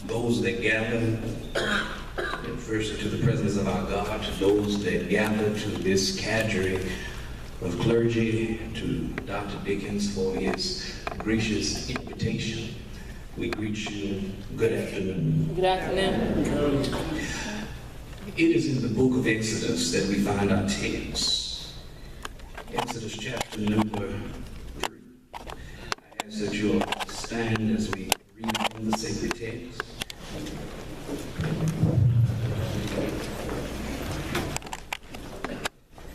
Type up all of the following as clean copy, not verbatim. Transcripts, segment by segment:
those that gather, first to the presence of our God, to those that gather to this cadre of clergy, to Dr. Dickens for his gracious invitation. We greet you. Good afternoon. Good afternoon. It is in the book of Exodus that we find our text. Exodus chapter number 3. I ask that you'll stand as we read from the sacred text.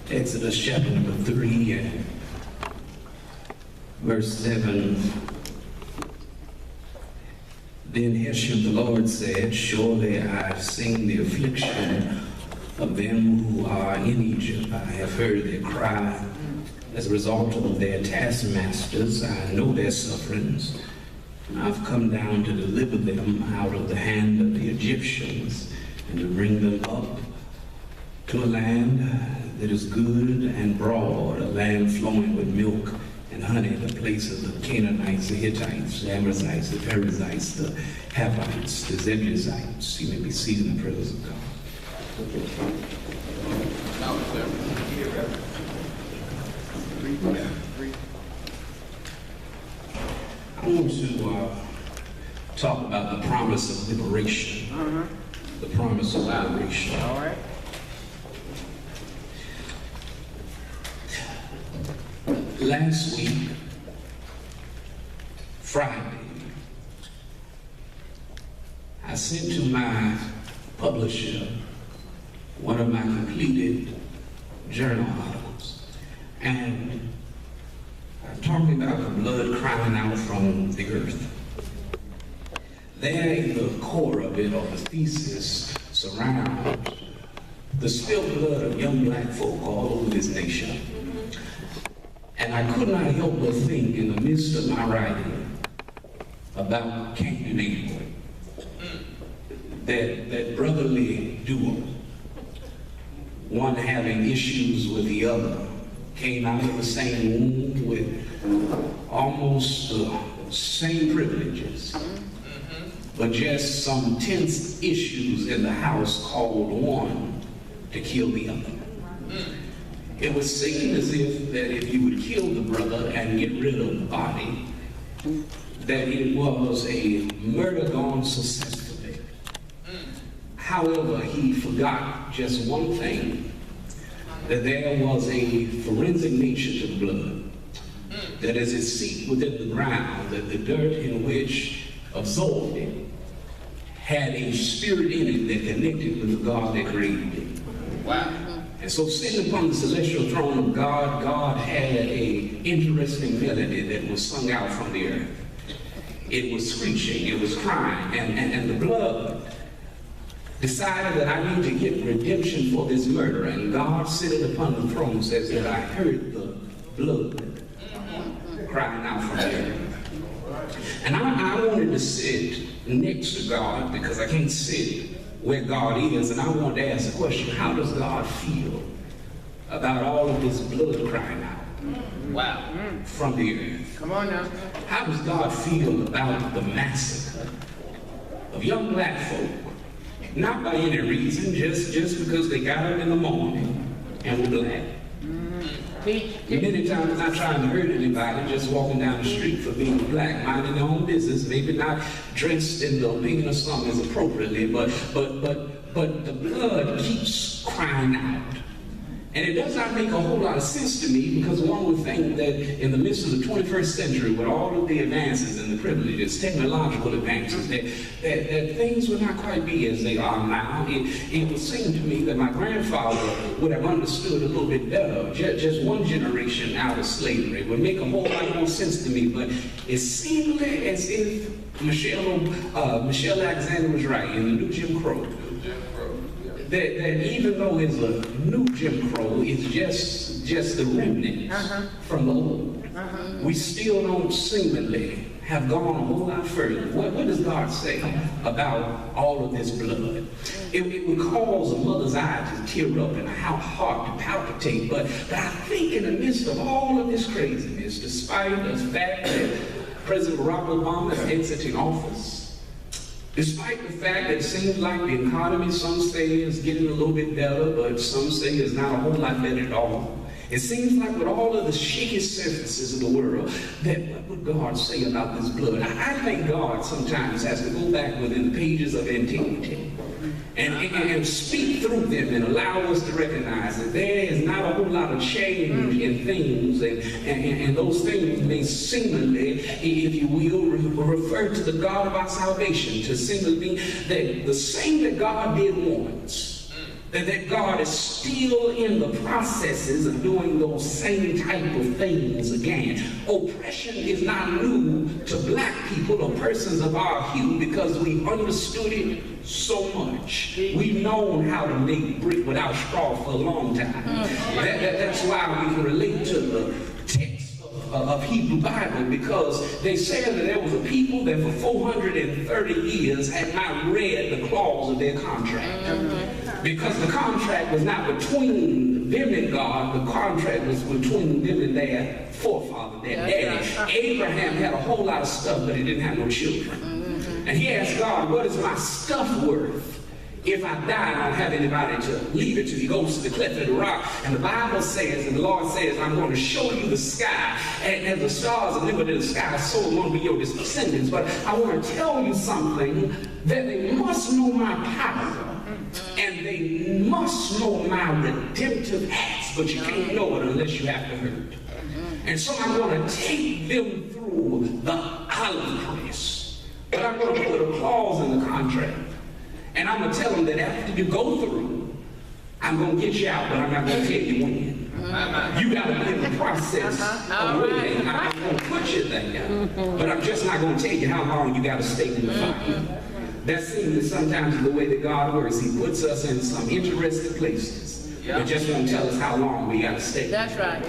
Exodus chapter number 3, verse 7. Then Hashem the Lord said, surely I have seen the affliction of them who are in Egypt. I have heard their cry as a result of their taskmasters. I know their sufferings. I've come down to deliver them out of the hand of the Egyptians and to bring them up to a land that is good and broad, a land flowing with milk and honey, the places of the Canaanites, the Hittites, the Amorites, the Perizzites, the Havites, the Jebusites. You may be seated in the presence of God. I want to talk about the promise of liberation. The promise of liberation. All right. Last week, Friday, I sent to my publisher one of my completed journal articles, and I'm talking about the blood crying out from the earth. There in the core of it, or the thesis, surrounds the spilled blood of young black folk all over this nation. And I could not help but think in the midst of my writing about Cain and Abel, that brotherly duo, one having issues with the other, came out of the same womb with almost the same privileges, but just some tense issues in the house called one to kill the other. It was seen as if that if you would kill the brother and get rid of the body, that it was a murder gone successfully. However, he forgot just one thing, that there was a forensic nature to the blood, that as it seeped within the ground, that the dirt in which absorbed it had a spirit in it that connected with the God that created it. Wow. And so sitting upon the celestial throne of God, God had an interesting melody that was sung out from the earth. It was screeching, it was crying, and the blood decided that I need to get redemption for this murder. And God sitting upon the throne says that I heard the blood crying out from the earth. And I wanted to sit next to God because I can't sit where God is, and I want to ask the question, how does God feel about all of this blood crying out? Wow. From the earth? Come on now. How does God feel about the massacre of young black folk? Not by any reason, just because they got up in the morning and were black. Many times not trying to hurt anybody, just walking down the street for being black, minding their own business, maybe not dressed in the opinion of some as appropriately, but the blood keeps crying out. And it does not make a whole lot of sense to me, because one would think that in the midst of the 21st century, with all of the advances and the privileges, technological advances, that things would not quite be as they are now. It would seem to me that my grandfather would have understood a little bit better. Just one generation out of slavery would make a whole lot more sense to me, but it seemed as if Michelle Alexander was right in the new Jim Crow. That even though it's a new Jim Crow, it's just the remnants from the old. We still don't seemingly have gone a whole lot further. What does God say about all of this blood? It would cause a mother's eye to tear up and a heart to palpitate, but I think in the midst of all of this craziness, despite the fact that President Barack Obama is exiting office, Despite the fact that it seems like the economy, some say is getting a little bit better, but some say it's not a whole lot better at all. It seems like with all of the shaky surfaces of the world, that what would God say about this blood? I think God sometimes has to go back within the pages of antiquity and speak through them and allow us to recognize that there is not a whole lot of change in things, and those things may seemingly, if you will, refer to the God of our salvation, to seemingly be that the same that God did once, that God is still in the processes of doing those same type of things again. Oppression is not new to black people or persons of our hue because we've understood it so much. We've known how to make brick without straw for a long time. That's why we can relate to the text of Hebrew Bible, because they said that there was a people that for 430 years had not read the clause of their contract. Because the contract was not between them and God, the contract was between them and their forefather, their daddy. Abraham had a whole lot of stuff, but he didn't have no children. And he asked God, what is my stuff worth? If I die, I don't have anybody to leave it to. He goes to the cleft of the rock, and the Bible says, and the Lord says, I'm going to show you the sky, and the stars are limited in the sky, so it won't be your descendants. But I want to tell you something, that they must know my power, and they must know my redemptive acts, but you can't know it unless you have to hurt. And so I'm going to take them through the olive press, but I'm going to put a clause in the contract. And I'm going to tell them that after you go through, I'm going to get you out, but I'm not going to tell you when. You got to be in the process of waiting. I'm going to put you there, but I'm just not going to tell you how long you got to stay in the fire. That seems sometimes the way that God works. He puts us in some interesting places, but just won't tell us how long we got to stay. That's right.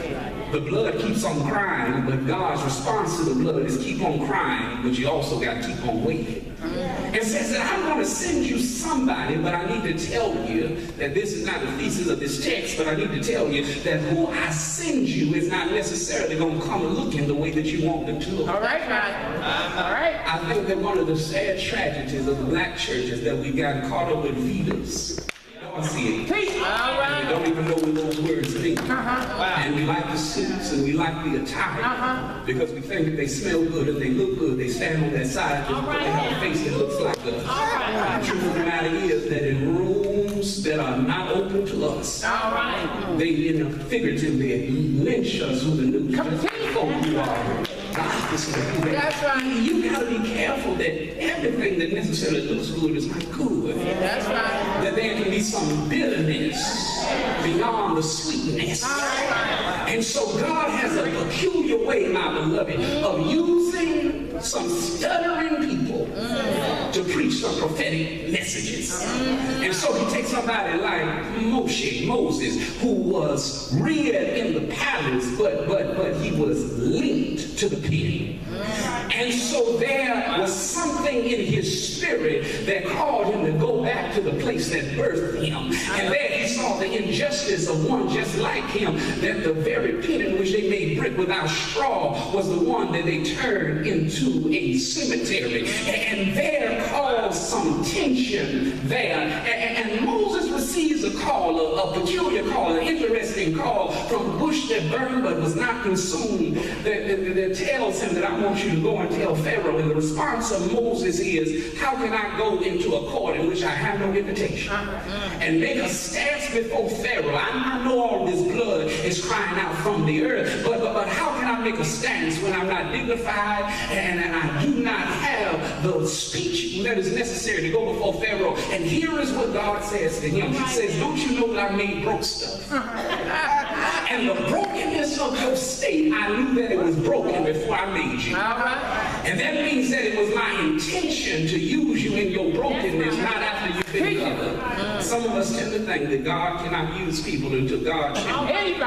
The blood keeps on crying, but God's response to the blood is keep on crying, but you also got to keep on waiting. It says that I'm going to send you somebody, but I need to tell you that this is not the thesis of this text, but I need to tell you that who I send you is not necessarily going to come looking the way that you want them to. All right, all right. I think that one of the sad tragedies of the black church is that we've gotten caught up with Vitas. See it. Right. We don't even know what those words mean. And we like the suits and we like the attire because we think that they smell good and they look good. They stand on that side and they have a face that looks like us. The truth of the matter is that in rooms that are not open to us, they figuratively lynch us with the news. Who you are. That's right. You got to be careful that everything that necessarily looks good is not good. That's right. That there can be some bitterness beyond the sweetness. And so God has a peculiar way, my beloved, of using some stuttering people to preach some prophetic messages. And so he takes somebody like Moses, who was reared in the palace, but he was linked to the pen. And so there was something in his spirit that called him to go back to the place that birthed him. And there he saw the injustice of one just like him, that the very pit in which they made brick without straw was the one that they turned into a cemetery. And there caused some tension there. And Moses receives a call, a peculiar call, an interesting call from a bush that burned but was not consumed, that tells him that I want you to go and tell Pharaoh. And the response of Moses is, how can I go into a court in which I have no invitation and make a stance before Pharaoh? I know all this blood is crying out from the earth, but how can I make a stance when I'm not dignified and I do not have the speech that is necessary to go before Pharaoh? And here is what God says to him. He says, don't you know that I made broke stuff? And the brokenness of your state, I knew that it was broken before I made you. And that means that it was my intention to use you in your brokenness, not after you've been covered. Some of us tend to think that God cannot use people until God changes.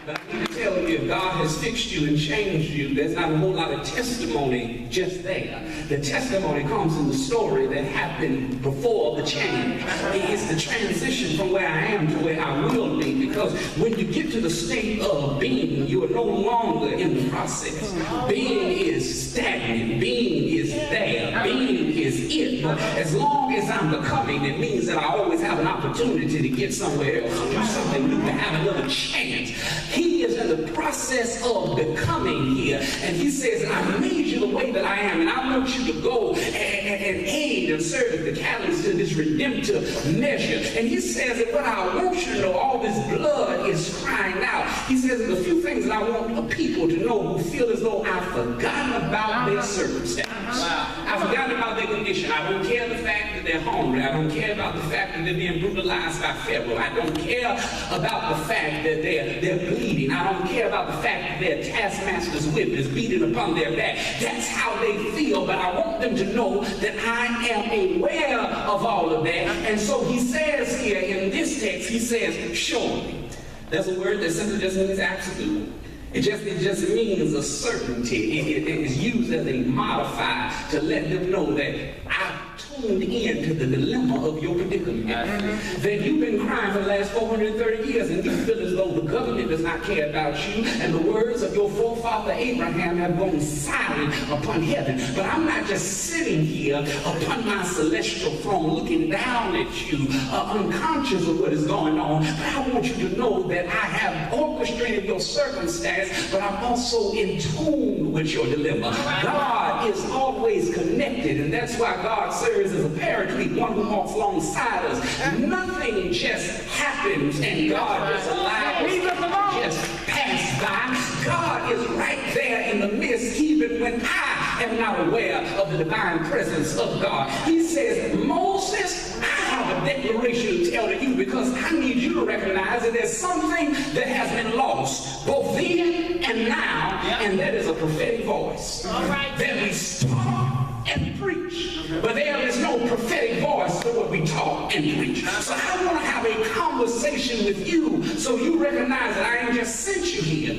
But I need to tell you, if God has fixed you and changed you, there's not a whole lot of testimony just there. The testimony comes in the story that happened before the change. It's the transition from where I am to where I will be, because when you get to the state of being, you are no longer in the process. Being is stagnant. Being is there. Being is it. But as long as I'm becoming, it means that I always have an opportunity to get somewhere else, to do something new, to have another chance. He is in the process of becoming here. And he says, I made you the way that I am, and I want you to go and aid and serve as the catalyst to this redemptive measure. And he says that what I want you to know, all this blood is crying out. He says there's a few things that I want the people to know who feel as though I've forgotten about their circumstance. I've forgotten about their condition. I don't care the fact that they're hungry. I don't care about the fact that they're being brutalized by Pharaoh. I don't care about the fact that they're bleeding. I don't care about the fact that their taskmaster's whip is beating upon their back. That's how they feel, but I want them to know that I am aware of all of that. And so he says here in this text, he says, surely. That's a word that simply just means absolute. It just means a certainty. It is used as a modifier to let them know that I've tuned in to the dilemma of your predicament. That you've been crying for the last 430 years and you feel as though the government does not care about you and the words of your forefather Abraham have gone silent upon heaven. But I'm not just sitting here upon my celestial throne looking down at you, unconscious of what is going on, but I want you to know that I have orchestrated your circumstance, but I'm also in tune with your dilemma. God is always connected, and that's why God serves as a paraclete, one who walks alongside us. Nothing just happens and God just allows it to just pass by. God is right there in the midst, even when I am not aware of the divine presence of God. He says, Moses, I have a declaration to tell to you because I need you to recognize that there's something that has been lost, both then and now, and that is a prophetic voice. That we talk and preach, but there is no prophetic voice to what we talk and preach. So I want to have a conversation with you so you recognize that I ain't just sent you here,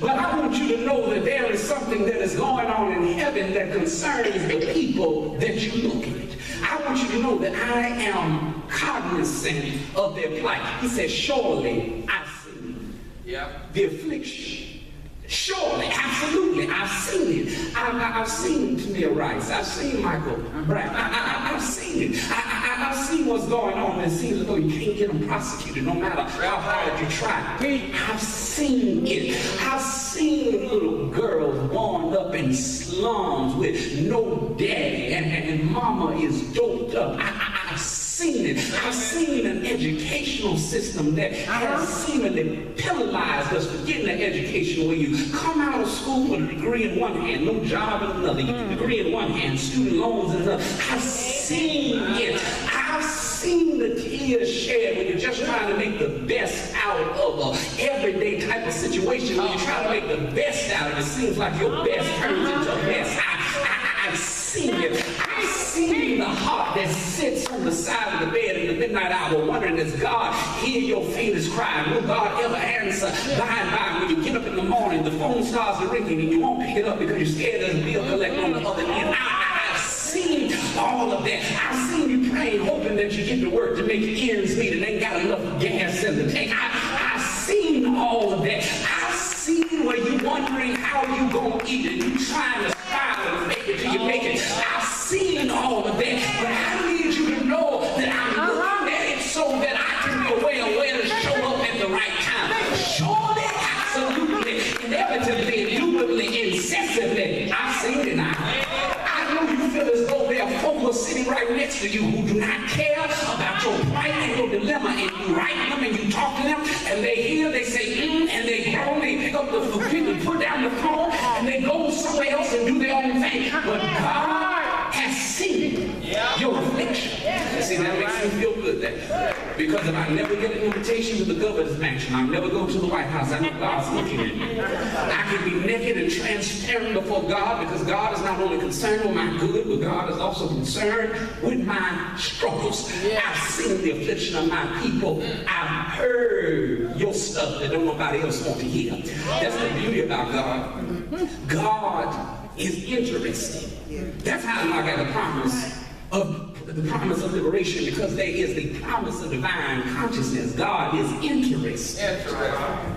but I want you to know that there is something that is going on in heaven that concerns the people that you look at. I want you to know that I am cognizant of their plight. He says, surely I've seen the affliction. Surely, absolutely, I've seen it. I've seen Tamir Rice. I've seen Michael Brown. I've seen it. I've seen what's going on. It seems as though you can't get them prosecuted no matter how hard you try. I've seen it. I've seen little girls born up in slums with no daddy and mama is doped up. I've seen it. I've seen an educational system that has seemingly penalized us for getting an education where you come out of school with a degree in one hand, no job in another. You get a degree in one hand, student loans in another. I've seen it. I've seen the tears shed when you're just trying to make the best out of an everyday type of situation. When you try to make the best out of it, it seems like your best turns into a mess. I've seen it. I've seen the heart that sits on the side of the bed in the midnight hour wondering, does God hear your faintest cry? Will God ever answer? By and by, when you get up in the morning, the phone starts ringing and you won't pick it up because you're scared there's a bill collect on the other end. I've seen all of that. I've seen you praying, hoping that you get to work to make ends meet and ain't got enough gas in the tank. I've seen all of that. I've seen where you wondering how you gonna eat it. You trying to strive and make it till you make it. I've seen all of that, but I need you to know that I'm looking at it so that I can be aware of where to show up at the right time. Surely, absolutely, inevitably, indubitably, incessantly, I've seen it now. I know you feel as though there are folk sitting right next to you who do not care about your plight and your dilemma, and you write them and you talk to them, and they hear, they say, and they groan, they pick up the people, put down the phone, and they go somewhere else and do their own thing. But God has seen your affliction. See, that makes me feel good then. Because if I never get an invitation to the governor's mansion, I'll never go to the White House, I know God's looking at me. I can be naked and transparent before God because God is not only concerned with my good, but God is also concerned with my struggles. I've seen the affliction of my people. I've heard your stuff that don't nobody else want to hear. That's the beauty about God. God is interested. That's how I got the promise of liberation, because there is the promise of divine consciousness. God is interested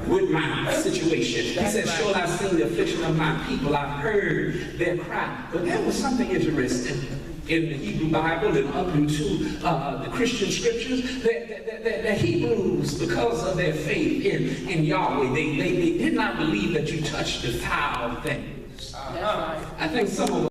with my situation. He says, sure, I've seen the affliction of my people. I've heard their cry. But there was something interesting. in the Hebrew Bible and up into the Christian scriptures, the Hebrews, because of their faith in Yahweh, they did not believe that you touched defiled things. That's right. I think some of